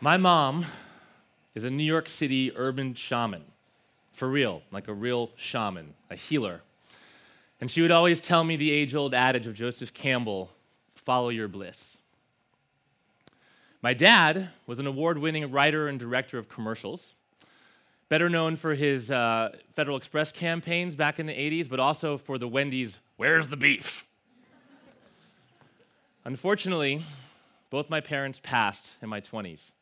My mom is a New York City urban shaman. For real, like a real shaman, a healer. And she would always tell me the age-old adage of Joseph Campbell, follow your bliss. My dad was an award-winning writer and director of commercials, better known for his Federal Express campaigns back in the 80s, but also for the Wendy's, "Where's the beef?" Unfortunately, both my parents passed in my 20s,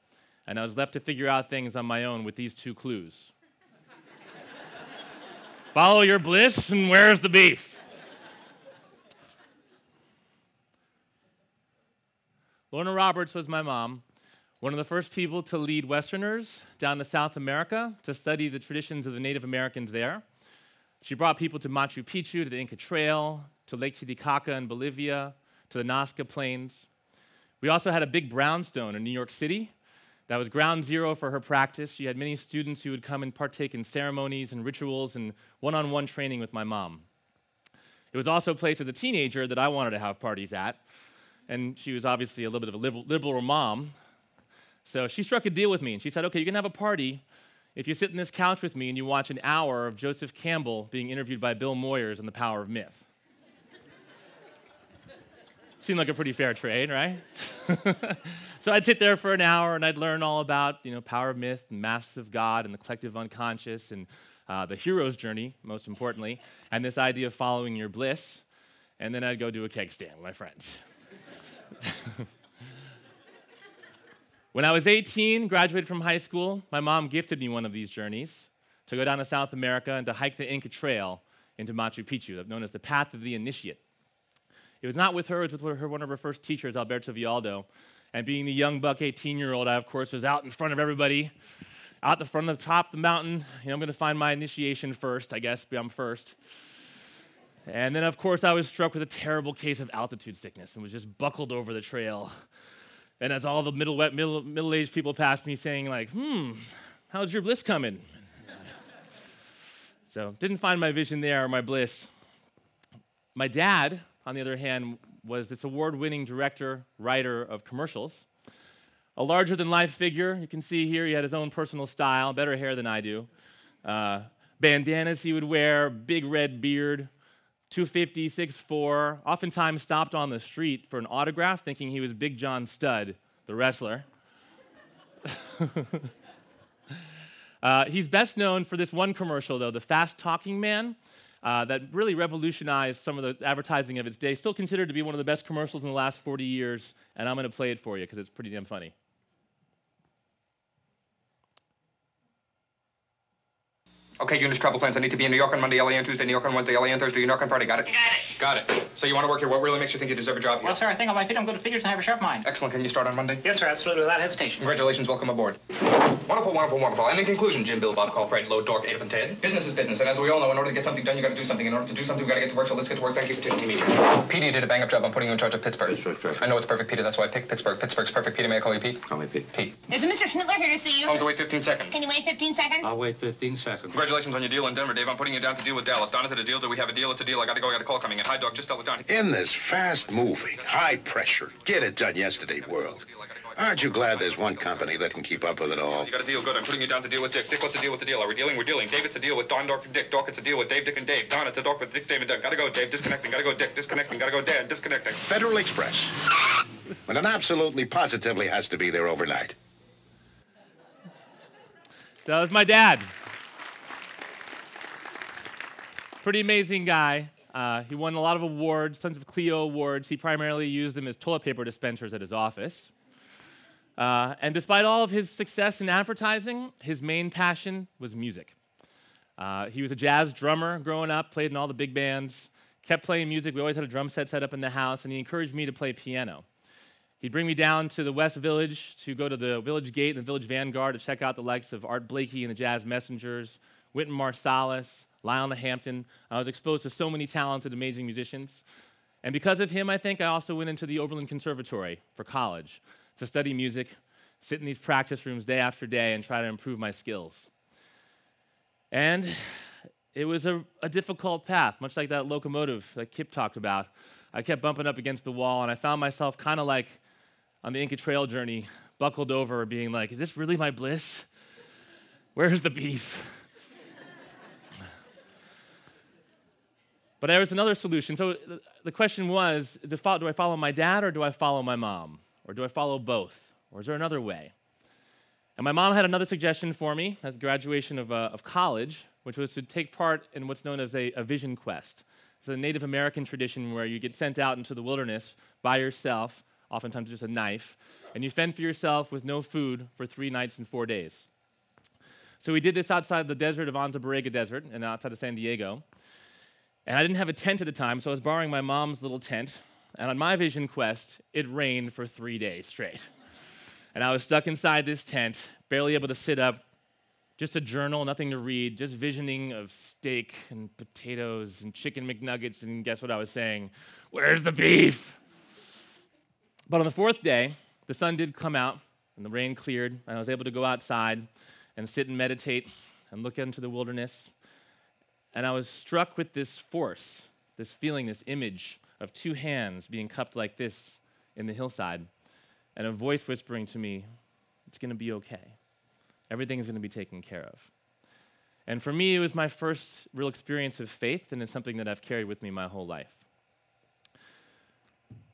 and I was left to figure out things on my own with these two clues. Follow your bliss, and where's the beef? Lorna Roberts was my mom, one of the first people to lead Westerners down to South America to study the traditions of the Native Americans there. She brought people to Machu Picchu, to the Inca Trail, to Lake Titicaca in Bolivia, to the Nazca Plains. We also had a big brownstone in New York City that was ground zero for her practice. She had many students who would come and partake in ceremonies and rituals and one-on-one training with my mom. It was also a place as a teenager that I wanted to have parties at, and she was obviously a little bit of a liberal mom. So she struck a deal with me, and she said, okay, you can have a party if you sit in this couch with me and you watch an hour of Joseph Campbell being interviewed by Bill Moyers on The Power of Myth. Seemed like a pretty fair trade, right? So I'd sit there for an hour and I'd learn all about, Power of Myth and Masks of God and the collective unconscious and the hero's journey, most importantly, and this idea of following your bliss. And then I'd go do a keg stand with my friends. When I was 18, graduated from high school, my mom gifted me one of these journeys to go down to South America and to hike the Inca Trail into Machu Picchu, known as the Path of the Initiate. It was not with her, it was with one of her first teachers, Alberto Vialdo. And being the young buck 18-year-old, I, of course, was out in front of everybody, out the front of the top of the mountain. I'm going to find my initiation first, I guess, I'm first. And then, of course, I was struck with a terrible case of altitude sickness and was just buckled over the trail. And as all the middle-aged people passed me saying, like, how's your bliss coming? So didn't find my vision there or my bliss. My dad, on the other hand, was this award-winning director, writer of commercials. A larger-than-life figure. You can see here he had his own personal style, better hair than I do. Bandanas he would wear, big red beard, 250, 6'4", oftentimes stopped on the street for an autograph thinking he was Big John Studd, the wrestler. He's best known for this one commercial, though, the Fast Talking Man, that really revolutionized some of the advertising of its day. Still considered to be one of the best commercials in the last 40 years, and I'm going to play it for you because it's pretty damn funny. Okay, Eunice, travel plans. I need to be in New York on Monday, LA on Tuesday, New York on Wednesday, LA on Thursday, New York on Friday. Got it? Got it. Got it. So you want to work here? What really makes you think you deserve a job here? Well, sir, I think on my feet I'm good at figures and I have a sharp mind. Excellent. Can you start on Monday? Yes, sir, absolutely, without hesitation. Congratulations. Welcome aboard. Wonderful, wonderful, wonderful. And in conclusion, Jim, Bill, Bob, call Fred, Load, Dork, Abe, and Ted. Business is business, and as we all know, in order to get something done, you got to do something. In order to do something, we got to get to work, so let's get to work. Thank you for tuning in. Petey, you did a bang-up job. I'm putting you in charge of Pittsburgh. Pittsburgh, perfect. I know it's perfect, Peter. That's why I picked Pittsburgh. Pittsburgh's perfect. Peter, may I call you Pete? Call me Pete. Pete. There's a Mr. Schnittler here to see you. Tell him to wait 15 seconds. Can you wait 15 seconds? I'll wait 15 seconds. Congratulations on your deal in Denver, Dave. I'm putting you down to deal with Dallas. Don, is it a deal? Do we have a deal? It's a deal. I got to go. I got a call coming in. Hi, Doc. Just tell it Don. In this fast-moving, high-pressure, get-it-done-yesterday world, aren't you glad there's one company that can keep up with it all? You got a deal. Good. I'm putting you down to deal with Dick. Dick, what's the deal with the deal? Are we dealing? We're dealing. Dave, it's a deal with Don, Doc, and Dick. Doc, it's a deal with Dave, Dick, and Dave. Don, it's a doc with Dick, Dave, and Doug. Gotta go, Dave. Disconnecting. Gotta go, Dick. Disconnecting. Gotta go, Dan. Disconnecting. Federal Express. When it absolutely, positively has to be there overnight. That was my dad. Pretty amazing guy. He won a lot of awards, tons of Clio awards. He primarily used them as toilet paper dispensers at his office. And despite all of his success in advertising, his main passion was music. He was a jazz drummer growing up, played in all the big bands, kept playing music. We always had a drum set up in the house, and he encouraged me to play piano. He'd bring me down to the West Village to go to the Village Gate and the Village Vanguard to check out the likes of Art Blakey and the Jazz Messengers, Wynton Marsalis, Lionel Hampton. I was exposed to so many talented, amazing musicians. And because of him, I think, I also went into the Oberlin Conservatory for college to study music, sit in these practice rooms day after day, and try to improve my skills. And it was a difficult path, much like that locomotive that Kip talked about. I kept bumping up against the wall, and I found myself kind of like on the Inca Trail journey buckled over, being like, is this really my bliss? Where's the beef? But there was another solution. So the question was, do I follow my dad or do I follow my mom? Or do I follow both? Or is there another way? And my mom had another suggestion for me at the graduation of college, which was to take part in what's known as a vision quest. It's a Native American tradition where you get sent out into the wilderness by yourself, oftentimes just a knife, and you fend for yourself with no food for 3 nights and 4 days. So we did this outside the desert of Anta Borrega Desert and outside of San Diego. And I didn't have a tent at the time, so I was borrowing my mom's little tent. And on my vision quest, it rained for 3 days straight. And I was stuck inside this tent, barely able to sit up, just a journal, nothing to read, just visioning of steak and potatoes and chicken McNuggets, and guess what I was saying? Where's the beef? But on the 4th day, the sun did come out, and the rain cleared, and I was able to go outside and sit and meditate and look into the wilderness. And I was struck with this force, this feeling, this image of 2 hands being cupped like this in the hillside, and a voice whispering to me, it's going to be okay. Everything is going to be taken care of. And for me, it was my first real experience of faith, and it's something that I've carried with me my whole life.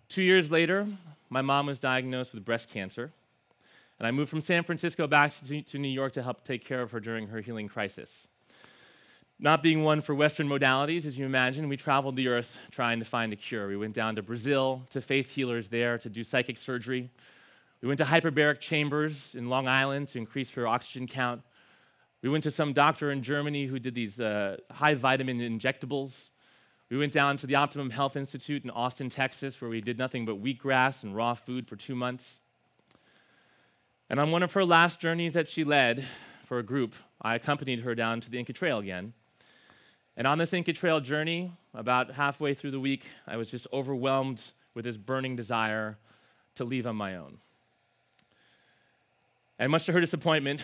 2 years later, my mom was diagnosed with breast cancer, and I moved from San Francisco back to New York to help take care of her during her healing crisis. Not being one for Western modalities, as you imagine, we traveled the earth trying to find a cure. We went down to Brazil to faith healers there to do psychic surgery. We went to hyperbaric chambers in Long Island to increase her oxygen count. We went to some doctor in Germany who did these high vitamin injectables. We went down to the Optimum Health Institute in Austin, Texas, where we did nothing but wheatgrass and raw food for 2 months. And on one of her last journeys that she led for a group, I accompanied her down to the Inca Trail again. And on this Inca Trail journey, about halfway through the week, I was just overwhelmed with this burning desire to leave on my own. And much to her disappointment,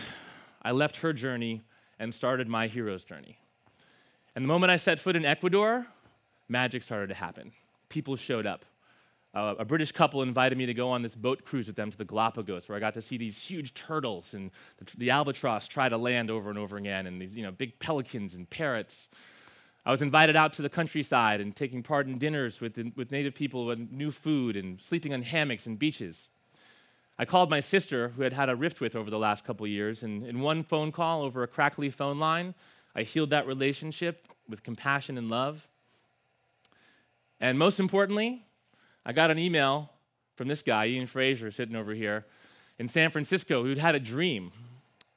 I left her journey and started my hero's journey. And the moment I set foot in Ecuador, magic started to happen. People showed up. A British couple invited me to go on this boat cruise with them to the Galapagos, where I got to see these huge turtles and the albatross try to land over and over again, and these big pelicans and parrots. I was invited out to the countryside and taking part in dinners with native people with new food and sleeping on hammocks and beaches. I called my sister, who I'd had a rift with over the last couple of years, and in one phone call over a crackly phone line, I healed that relationship with compassion and love. And most importantly, I got an email from this guy, Ian Fraser, sitting over here in San Francisco, who'd had a dream.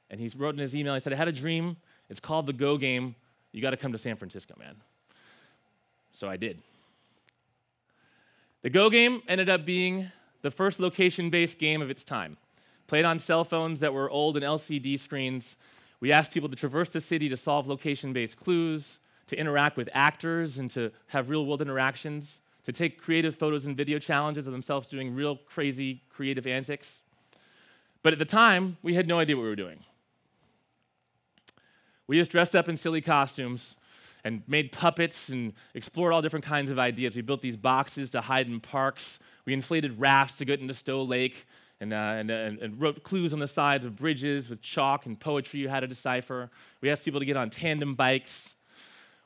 And he wrote in his email, he said, I had a dream. It's called the Go Game. You got to come to San Francisco, man. So I did. The Go Game ended up being the first location-based game of its time. Played on cell phones that were old and LCD screens. We asked people to traverse the city to solve location-based clues, to interact with actors and to have real-world interactions, to take creative photos and video challenges of themselves doing real crazy creative antics. But at the time, we had no idea what we were doing. We just dressed up in silly costumes and made puppets and explored all different kinds of ideas. We built these boxes to hide in parks. We inflated rafts to get into Stowe Lake and wrote clues on the sides of bridges with chalk and poetry you had to decipher. We asked people to get on tandem bikes.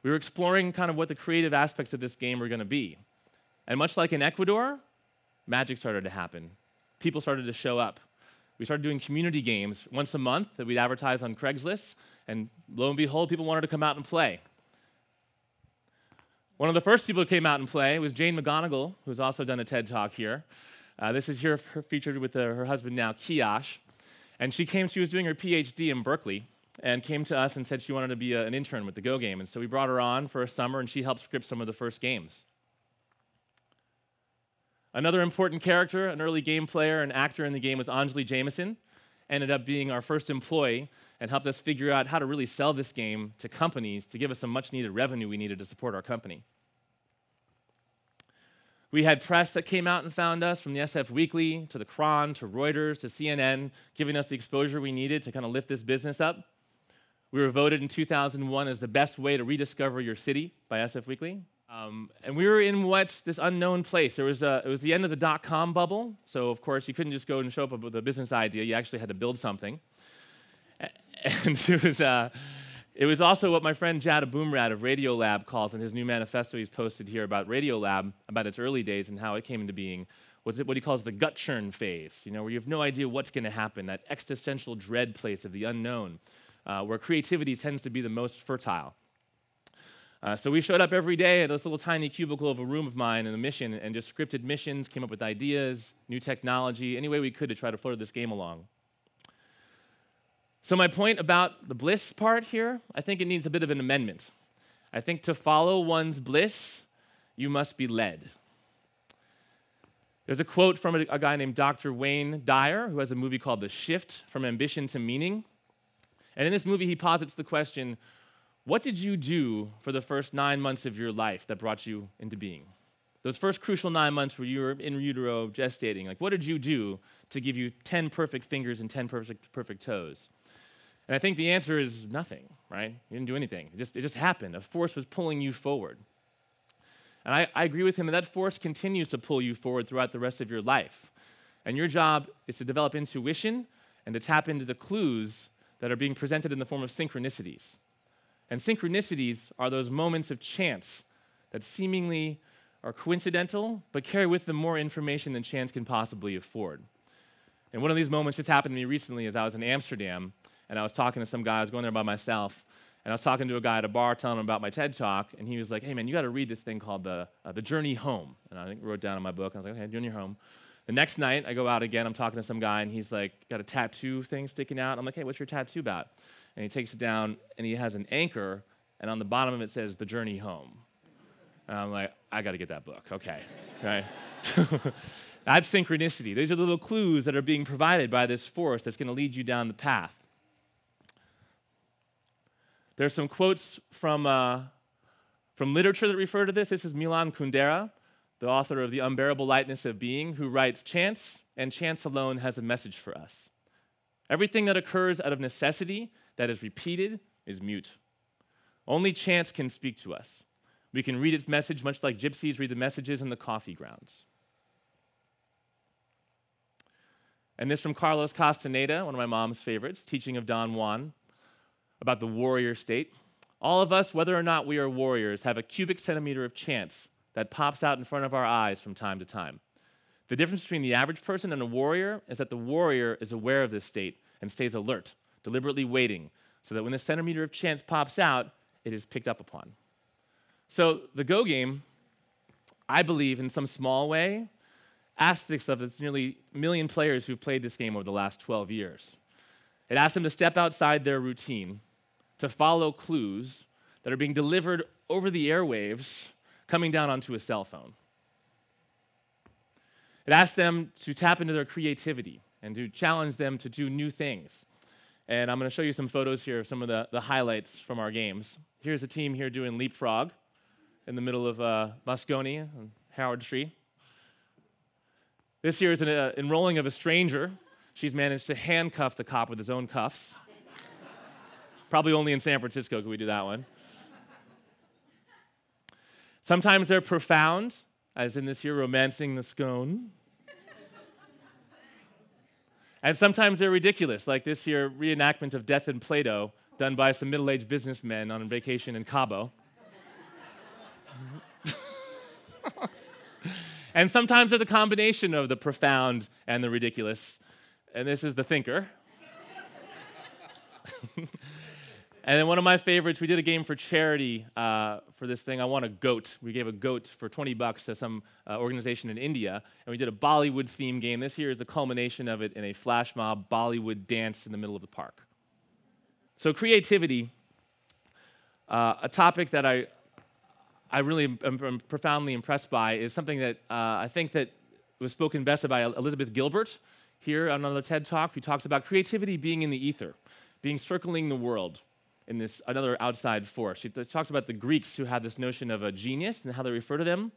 We were exploring kind of what the creative aspects of this game were going to be. And much like in Ecuador, magic started to happen. People started to show up. We started doing community games once a month that we'd advertise on Craigslist, and lo and behold, people wanted to come out and play. One of the first people who came out and play was Jane Mcgonigal, who's also done a TED Talk here. This is here featured with her husband now, Kiyosh. And she was doing her PhD in Berkeley, and came to us and said she wanted to be an intern with the Go Game. And so we brought her on for a summer, and she helped script some of the first games. Another important character, an early game player and actor in the game, was Anjali Jameson. Ended up being our first employee and helped us figure out how to really sell this game to companies to give us some much-needed revenue we needed to support our company. We had press that came out and found us, from the SF Weekly to the Cron to Reuters to CNN, giving us the exposure we needed to kind of lift this business up. We were voted in 2001 as the best way to rediscover your city by SF Weekly. And we were in this unknown place. It was the end of the dot-com bubble, so of course you couldn't just go and show up with a business idea. You actually had to build something. And it was also what my friend Jada Boomrad of Radiolab calls in his new manifesto he's posted here about Radiolab, about its early days and how it came into being, was what he calls the gut churn phase, where you have no idea what's going to happen, that existential dread place of the unknown, where creativity tends to be the most fertile. So we showed up every day at this little tiny cubicle of a room of mine in a mission and just scripted missions, came up with ideas, new technology, any way we could to try to further this game along. So my point about the bliss part here, I think it needs a bit of an amendment. I think to follow one's bliss, you must be led. There's a quote from a guy named Dr. Wayne Dyer, who has a movie called The Shift from Ambition to Meaning. And in this movie, he posits the question, what did you do for the first 9 months of your life that brought you into being? Those first crucial 9 months where you were in utero gestating, like what did you do to give you 10 perfect fingers and 10 perfect toes? And I think the answer is nothing, right? You didn't do anything. It just happened. A force was pulling you forward. And I agree with him that force continues to pull you forward throughout the rest of your life. And your job is to develop intuition and to tap into the clues that are being presented in the form of synchronicities. And synchronicities are those moments of chance that seemingly are coincidental, but carry with them more information than chance can possibly afford. And one of these moments just happened to me recently as I was in Amsterdam, and I was talking to some guy. I was going there by myself, and I was talking to a guy at a bar telling him about my TED Talk, and he was like, hey, man, you got to read this thing called The Journey Home. And I wrote it down in my book. I was like, okay, Journey Home. The next night, I go out again. I'm talking to some guy, and he's like, got a tattoo thing sticking out. I'm like, hey, what's your tattoo about? And he takes it down, and he has an anchor, and on the bottom of it says, The Journey Home. And I'm like, I got to get that book. Okay, right? That's synchronicity. These are little clues that are being provided by this force that's going to lead you down the path. There's some quotes from literature that refer to this. This is Milan Kundera, the author of The Unbearable Lightness of Being, who writes, chance and chance alone has a message for us. Everything that occurs out of necessity that is repeated is mute. Only chance can speak to us. We can read its message much like gypsies read the messages in the coffee grounds. And this from Carlos Castaneda, one of my mom's favorites, teaching of Don Juan, about the warrior state. All of us, whether or not we are warriors, have a cubic centimeter of chance that pops out in front of our eyes from time to time. The difference between the average person and a warrior is that the warrior is aware of this state and stays alert, deliberately waiting, so that when the centimeter of chance pops out, it is picked up upon. So the Go game, I believe, in some small way, asks of its nearly 1 million players who've played this game over the last 12 years. It asks them to step outside their routine, to follow clues that are being delivered over the airwaves, coming down onto a cell phone. It asks them to tap into their creativity and to challenge them to do new things. And I'm going to show you some photos here of some of the highlights from our games. Here's a team here doing leapfrog in the middle of Moscone and Howard Street. This here is an enrolling of a stranger. She's managed to handcuff the cop with his own cuffs. Probably only in San Francisco could we do that one. Sometimes they're profound, as in this here, romancing the scone. And sometimes they're ridiculous, like this here reenactment of Death in Plato, done by some middle-aged businessmen on a vacation in Cabo. And sometimes they're the combination of the profound and the ridiculous. And this is the thinker. And then one of my favorites, we did a game for charity for this thing. I won a goat. We gave a goat for $20 to some organization in India, and we did a Bollywood theme game. This here is the culmination of it in a flash mob Bollywood dance in the middle of the park. So creativity, a topic that I really am profoundly impressed by, is something that I think that was spoken best by Elizabeth Gilbert here on another TED Talk, who talks about creativity being in the ether, being circling the world in this another outside force. She talks about the Greeks who have this notion of a genius and how they refer to them.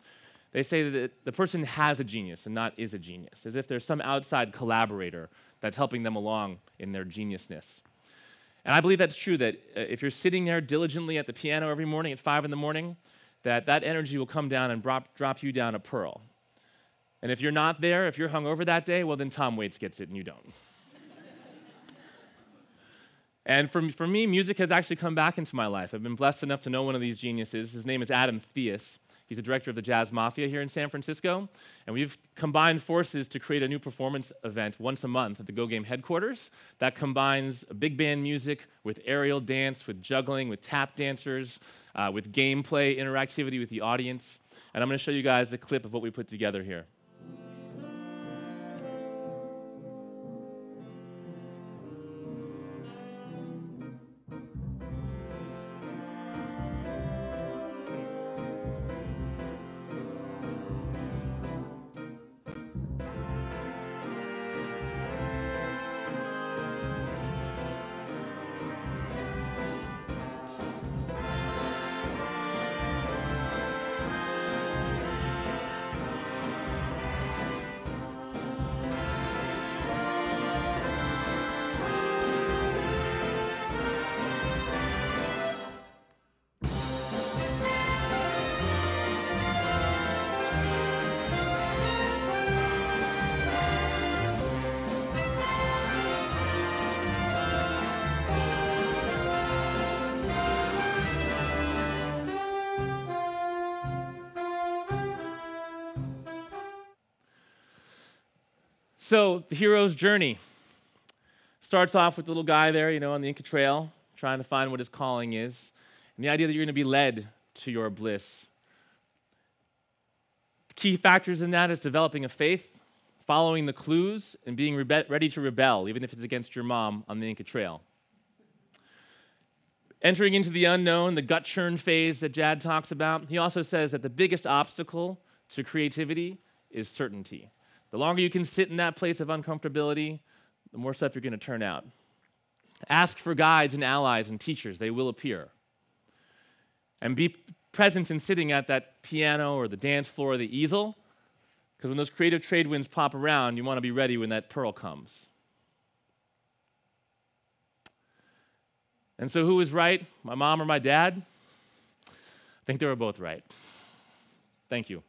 They say that the person has a genius and not is a genius, as if there's some outside collaborator that's helping them along in their geniusness. And I believe that's true, that if you're sitting there diligently at the piano every morning at 5 in the morning, that energy will come down and drop you down a pearl. And if you're not there, if you're hungover that day, well, then Tom Waits gets it and you don't. And for me, music has actually come back into my life. I've been blessed enough to know one of these geniuses. His name is Adam Theus. He's the director of the Jazz Mafia here in San Francisco. And we've combined forces to create a new performance event once a month at the Go Game headquarters that combines big band music with aerial dance, with juggling, with tap dancers, with gameplay, interactivity with the audience. And I'm going to show you guys a clip of what we put together here. So the hero's journey starts off with the little guy there, on the Inca Trail, trying to find what his calling is, and the idea that you're going to be led to your bliss. The key factors in that is developing a faith, following the clues, and being ready to rebel, even if it's against your mom on the Inca Trail. Entering into the unknown, the gut churn phase that Jad talks about, he also says that the biggest obstacle to creativity is certainty. The longer you can sit in that place of uncomfortability, the more stuff you're going to turn out. Ask for guides and allies and teachers. They will appear. And be present in sitting at that piano or the dance floor or the easel, because when those creative trade winds pop around, you want to be ready when that pearl comes. And so who was right, my mom or my dad? I think they were both right. Thank you.